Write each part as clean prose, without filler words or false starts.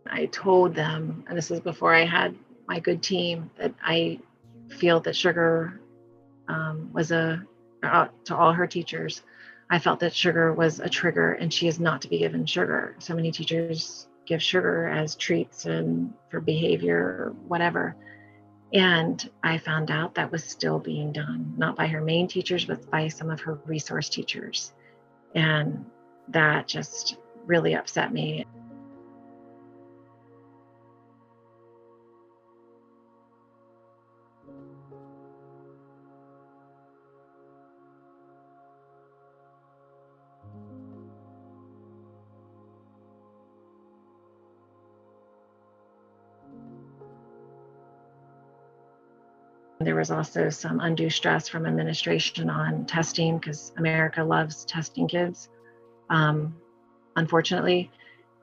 I told them, and this is before I had my good team, that I feel that sugar was to all her teachers, I felt that sugar was a trigger and she is not to be given sugar. So many teachers give sugar as treats and for behavior or whatever. And I found out that was still being done, not by her main teachers, but by some of her resource teachers. And that just really upset me. There was also some undue stress from administration on testing because America loves testing kids, unfortunately.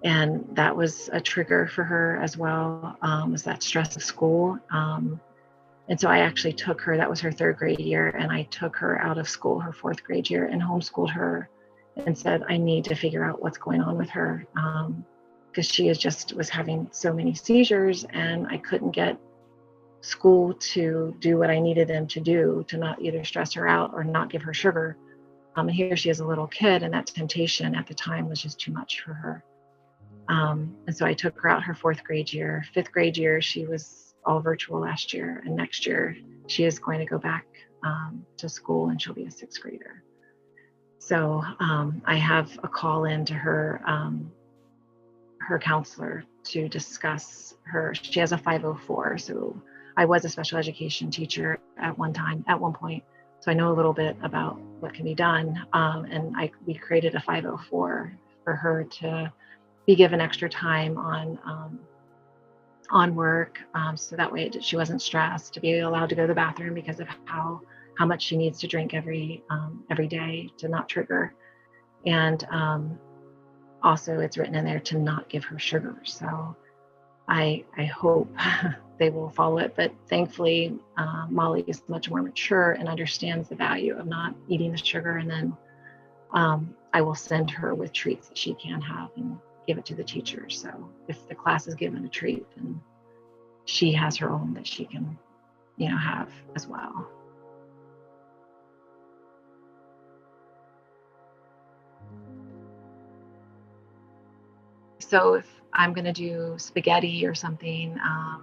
And that was a trigger for her as well, was that stress of school. And so I actually took her, that was her third grade year, and I took her out of school her fourth grade year and homeschooled her and said, I need to figure out what's going on with her. Because she was having so many seizures and I couldn't get school to do what I needed them to do, to not either stress her out or not give her sugar. And here she is a little kid, and that temptation at the time was just too much for her. And so I took her out her fourth grade year. Fifth grade year, she was all virtual last year. And next year, she is going to go back to school and she'll be a sixth grader. So I have a call in to her counselor to discuss her. She has a 504. So I was a special education teacher at one point. So I know a little bit about what can be done. And we created a 504 for her to be given extra time on work. So that way she wasn't stressed, to be allowed to go to the bathroom because of how much she needs to drink every day to not trigger. And also it's written in there to not give her sugar. So I hope they will follow it. But thankfully, Molly is much more mature and understands the value of not eating the sugar. And then I will send her with treats that she can have and give it to the teachers. So if the class is given a treat, then she has her own that she can, have as well. So if I'm going to do spaghetti or something,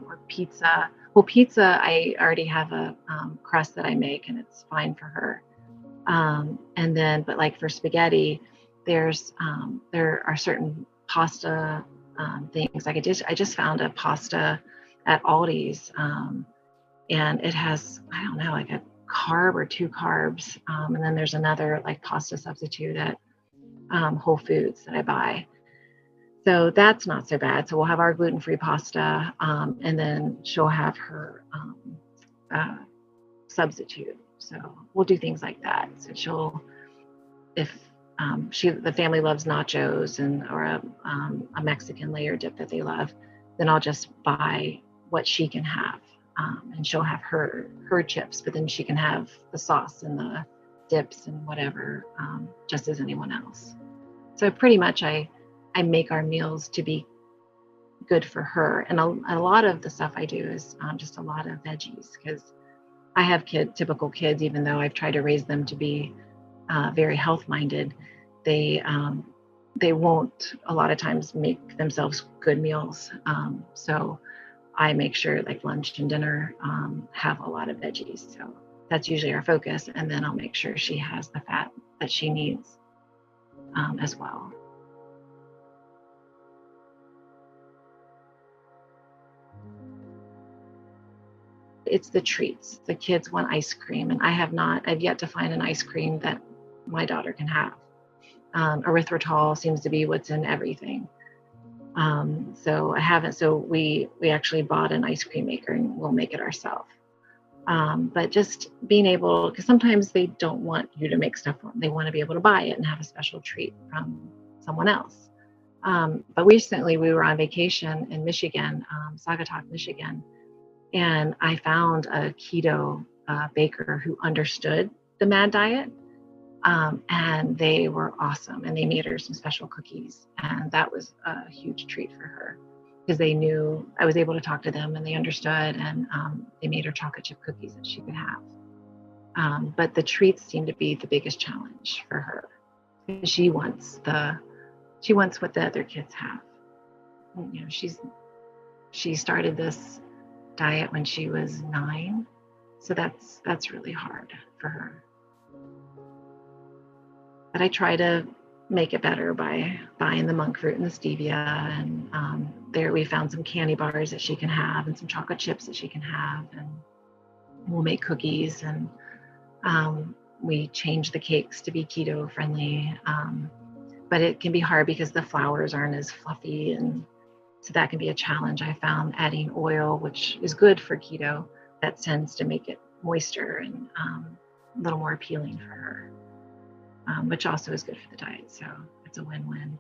or pizza. Well, pizza, I already have a crust that I make and it's fine for her. And then, but like for spaghetti, there are certain pasta things. Like I just found a pasta at Aldi's, and it has, I don't know, like a carb or 2 carbs. And then there's another like pasta substitute at Whole Foods that I buy. So that's not so bad. So we'll have our gluten-free pasta, and then she'll have her substitute. So we'll do things like that. So if the family loves nachos or a Mexican layer dip that they love, then I'll just buy what she can have, and she'll have her chips, but then she can have the sauce and the dips and whatever, just as anyone else. So pretty much I make our meals to be good for her. And a lot of the stuff I do is just a lot of veggies, because I have typical kids, even though I've tried to raise them to be very health-minded, they won't a lot of times make themselves good meals. So I make sure like lunch and dinner have a lot of veggies. So that's usually our focus. And then I'll make sure she has the fat that she needs as well. It's the treats. The kids want ice cream, and I've yet to find an ice cream that my daughter can have. Erythritol seems to be what's in everything. So I haven't, so we actually bought an ice cream maker and we'll make it ourselves. But just being able, because sometimes they don't want you to make stuff for them. They want to be able to buy it and have a special treat from someone else. But recently we were on vacation in Michigan, Saugatuck, Michigan, and I found a keto baker who understood the MAD diet, and they were awesome. And they made her some special cookies, and that was a huge treat for her. because they knew I was able to talk to them and they understood, and they made her chocolate chip cookies that she could have. But the treats seem to be the biggest challenge for her. She wants what the other kids have. You know, she started this diet when she was 9, so that's really hard for her. But I try to make it better by buying the monk fruit and the stevia, and there we found some candy bars that she can have and some chocolate chips that she can have, and we'll make cookies, and we change the cakes to be keto friendly, but it can be hard because the flours aren't as fluffy, and so that can be a challenge. I found adding oil, which is good for keto, that tends to make it moister and a little more appealing for her, which also is good for the diet. So it's a win-win.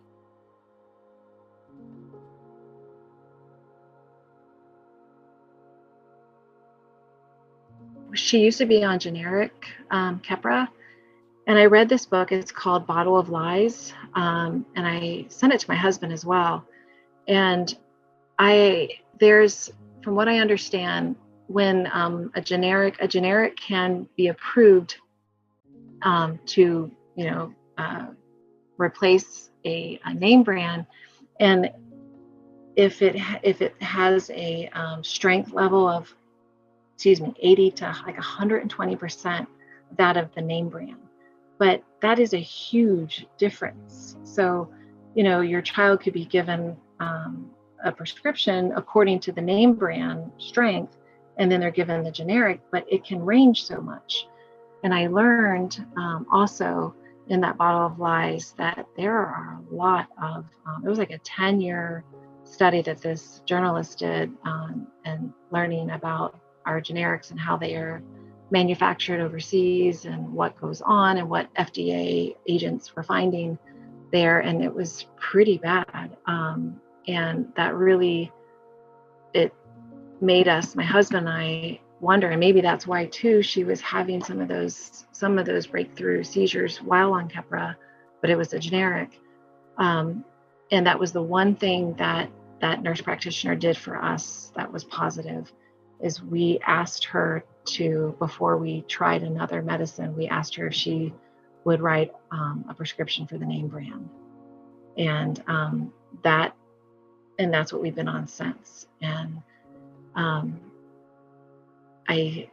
She used to be on generic Keppra, and I read this book. It's called Bottle of Lies, and I sent it to my husband as well. And from what I understand, when a generic can be approved to replace a name brand, and if it has a strength level of 80 to like 120% that of the name brand. But that is a huge difference. So, your child could be given a prescription according to the name brand strength, and then they're given the generic, but it can range so much. And I learned also in that Bottle of Lies that there are a lot of, it was like a 10-year study that this journalist did, and learning about our generics and how they are manufactured overseas and what goes on and what FDA agents were finding there. And it was pretty bad. And that really, it made us, my husband and I, wonder, and maybe that's why too, she was having some of those breakthrough seizures while on Keppra, but it was a generic. And that was the one thing that nurse practitioner did for us that was positive, is we asked her to, before we tried another medicine, we asked her if she would write a prescription for the name brand. And that's what we've been on since. And I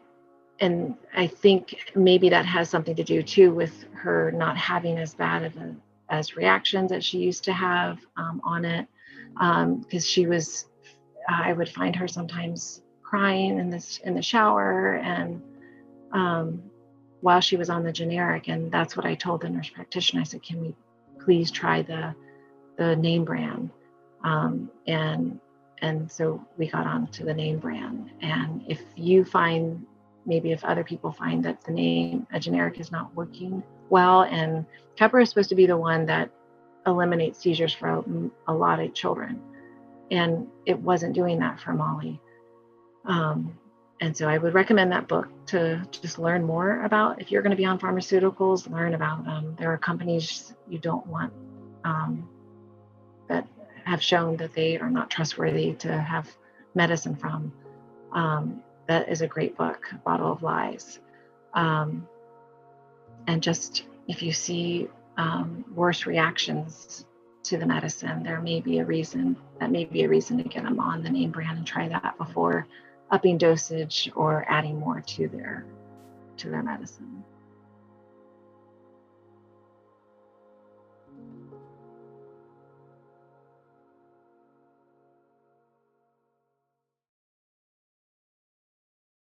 think maybe that has something to do too with her not having as bad as reactions as she used to have on it, because I would find her sometimes crying in the shower, and while she was on the generic. And that's what I told the nurse practitioner. I said, can we please try the name brand? And so we got on to the name brand. And if other people find that a generic is not working well, and Keppra is supposed to be the one that eliminates seizures for a lot of children, and it wasn't doing that for Molly. And so I would recommend that book to just learn more about, if you're going to be on pharmaceuticals, learn about there are companies you don't want that have shown that they are not trustworthy to have medicine from. That is a great book, Bottle of Lies. And just, if you see worse reactions to the medicine, there may be a reason to get them on the name brand and try that before upping dosage or adding more to their medicine.